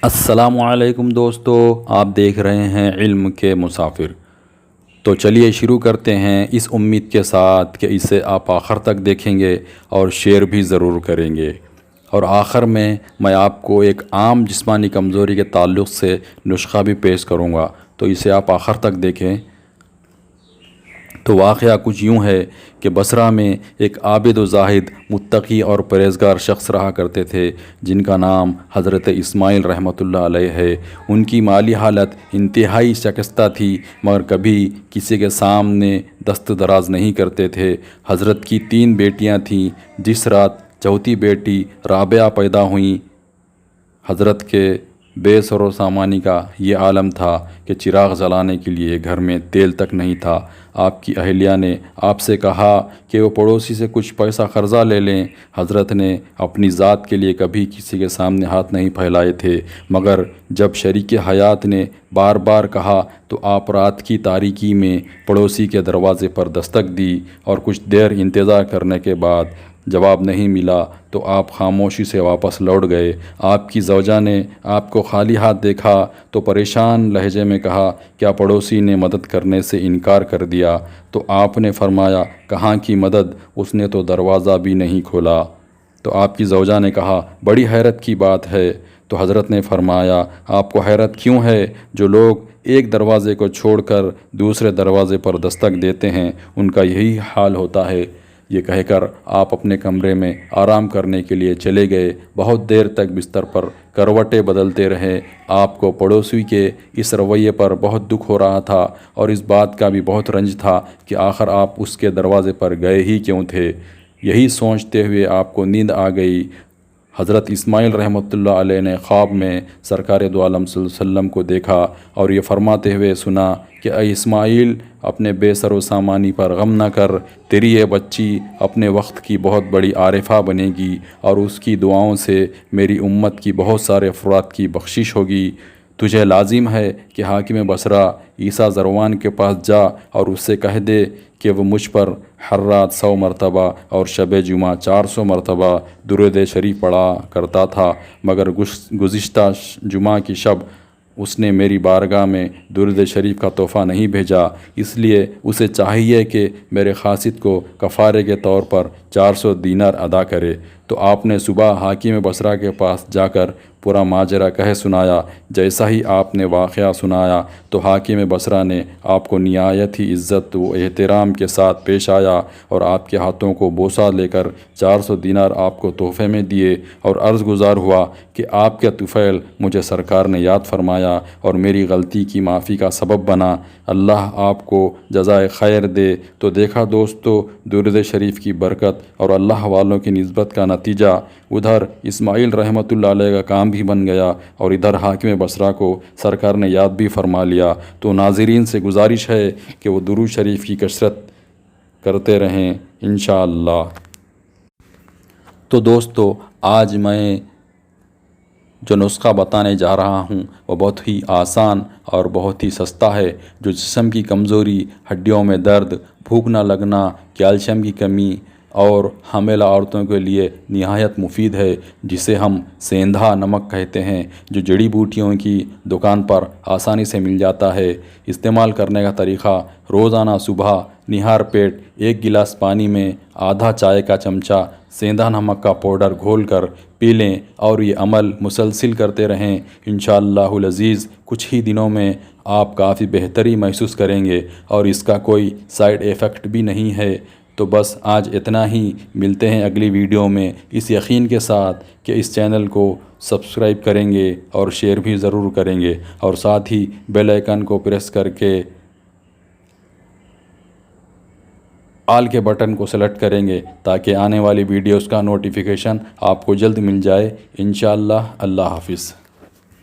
السلام علیکم دوستو، آپ دیکھ رہے ہیں علم کے مسافر۔ تو چلیے شروع کرتے ہیں اس امید کے ساتھ کہ اسے آپ آخر تک دیکھیں گے اور شیئر بھی ضرور کریں گے۔ اور آخر میں آپ کو ایک عام جسمانی کمزوری کے تعلق سے نسخہ بھی پیش کروں گا، تو اسے آپ آخر تک دیکھیں۔ تو واقعہ کچھ یوں ہے کہ بصرہ میں ایک عابد و زاہد، متقی اور پرہیزگار شخص رہا کرتے تھے جن کا نام حضرت اسماعیل رحمۃ اللہ علیہ ہے۔ ان کی مالی حالت انتہائی شائستہ تھی، مگر کبھی کسی کے سامنے دست دراز نہیں کرتے تھے۔ حضرت کی 3 بیٹیاں تھیں۔ جس رات چوتھی بیٹی رابعہ پیدا ہوئیں، حضرت کے بے سر و سامانی کا یہ عالم تھا کہ چراغ جلانے کے لیے گھر میں تیل تک نہیں تھا۔ آپ کی اہلیہ نے آپ سے کہا کہ وہ پڑوسی سے کچھ پیسہ قرضہ لے لیں۔ حضرت نے اپنی ذات کے لیے کبھی کسی کے سامنے ہاتھ نہیں پھیلائے تھے، مگر جب شریک حیات نے بار بار کہا تو آپ رات کی تاریکی میں پڑوسی کے دروازے پر دستک دی، اور کچھ دیر انتظار کرنے کے بعد جواب نہیں ملا تو آپ خاموشی سے واپس لوٹ گئے۔ آپ کی زوجہ نے آپ کو خالی ہاتھ دیکھا تو پریشان لہجے میں کہا، کیا پڑوسی نے مدد کرنے سے انکار کر دیا؟ تو آپ نے فرمایا، کہاں کی مدد، اس نے تو دروازہ بھی نہیں کھولا۔ تو آپ کی زوجہ نے کہا، بڑی حیرت کی بات ہے۔ تو حضرت نے فرمایا، آپ کو حیرت کیوں ہے؟ جو لوگ ایک دروازے کو چھوڑ کر دوسرے دروازے پر دستک دیتے ہیں ان کا یہی حال ہوتا ہے۔ یہ کہہ کر آپ اپنے کمرے میں آرام کرنے کے لیے چلے گئے۔ بہت دیر تک بستر پر کروٹیں بدلتے رہے۔ آپ کو پڑوسی کے اس رویے پر بہت دکھ ہو رہا تھا، اور اس بات کا بھی بہت رنج تھا کہ آخر آپ اس کے دروازے پر گئے ہی کیوں تھے۔ یہی سوچتے ہوئے آپ کو نیند آ گئی۔ حضرت اسماعیل رحمۃ اللہ علیہ نے خواب میں سرکار دو عالم صلی اللہ علیہ وسلم کو دیکھا اور یہ فرماتے ہوئے سنا کہ اے اسماعیل، اپنے بے سر و سامانی پر غم نہ کر، تیری یہ بچی اپنے وقت کی بہت بڑی عارفہ بنے گی، اور اس کی دعاؤں سے میری امت کی بہت سارے افراد کی بخشش ہوگی۔ تجھے لازم ہے کہ حاکم بصرہ عیسیٰ زروان کے پاس جا اور اس سے کہہ دے کہ وہ مجھ پر ہر رات 100 مرتبہ اور شب جمعہ 400 مرتبہ درود شریف پڑھا کرتا تھا، مگر گزشتہ جمعہ کی شب اس نے میری بارگاہ میں درود شریف کا تحفہ نہیں بھیجا، اس لیے اسے چاہیے کہ میرے قاصد کو کفارے کے طور پر 400 دینار ادا کرے۔ تو آپ نے صبح حاکم بصرہ کے پاس جا کر پورا ماجرا کہہ سنایا۔ جیسا ہی آپ نے واقعہ سنایا تو حاکم بصرہ نے آپ کو نہایت ہی عزت و احترام کے ساتھ پیش آیا اور آپ کے ہاتھوں کو بوسہ لے کر 400 دینار آپ کو تحفے میں دیے، اور عرض گزار ہوا کہ آپ کے طفیل مجھے سرکار نے یاد فرمایا اور میری غلطی کی معافی کا سبب بنا، اللہ آپ کو جزائے خیر دے۔ تو دیکھا دوستو، درود شریف کی برکت اور اللہ والوں کی نسبت کا نتیجہ، ادھر اسماعیل رحمۃ اللہ علیہ کا کام بھی بن گیا اور ادھر حاکم بصرہ کو سرکار نے یاد بھی فرما لیا۔ تو ناظرین سے گزارش ہے کہ وہ درود شریف کی کثرت کرتے رہیں انشاءاللہ۔ تو دوستو، آج میں جو نسخہ بتانے جا رہا ہوں وہ بہت ہی آسان اور بہت ہی سستا ہے، جو جسم کی کمزوری، ہڈیوں میں درد، بھوک نہ لگنا، کیلشیم کی کمی اور حاملہ عورتوں کے لیے نہایت مفید ہے، جسے ہم سیندھا نمک کہتے ہیں، جو جڑی بوٹیوں کی دکان پر آسانی سے مل جاتا ہے۔ استعمال کرنے کا طریقہ، روزانہ صبح نہار پیٹ 1 گلاس پانی میں آدھا چائے کا چمچہ سیندھا نمک کا پاؤڈر گھول کر پی لیں، اور یہ عمل مسلسل کرتے رہیں۔ انشاءاللہ العزیز کچھ ہی دنوں میں آپ کافی بہتری محسوس کریں گے، اور اس کا کوئی سائیڈ ایفیکٹ بھی نہیں ہے۔ تو بس آج اتنا ہی، ملتے ہیں اگلی ویڈیو میں، اس یقین کے ساتھ کہ اس چینل کو سبسکرائب کریں گے اور شیئر بھی ضرور کریں گے، اور ساتھ ہی بیل آئیکن کو پریس کر کے آل کے بٹن کو سلیکٹ کریں گے تاکہ آنے والی ویڈیوز کا نوٹیفیکیشن آپ کو جلد مل جائے انشاءاللہ۔ اللہ حافظ۔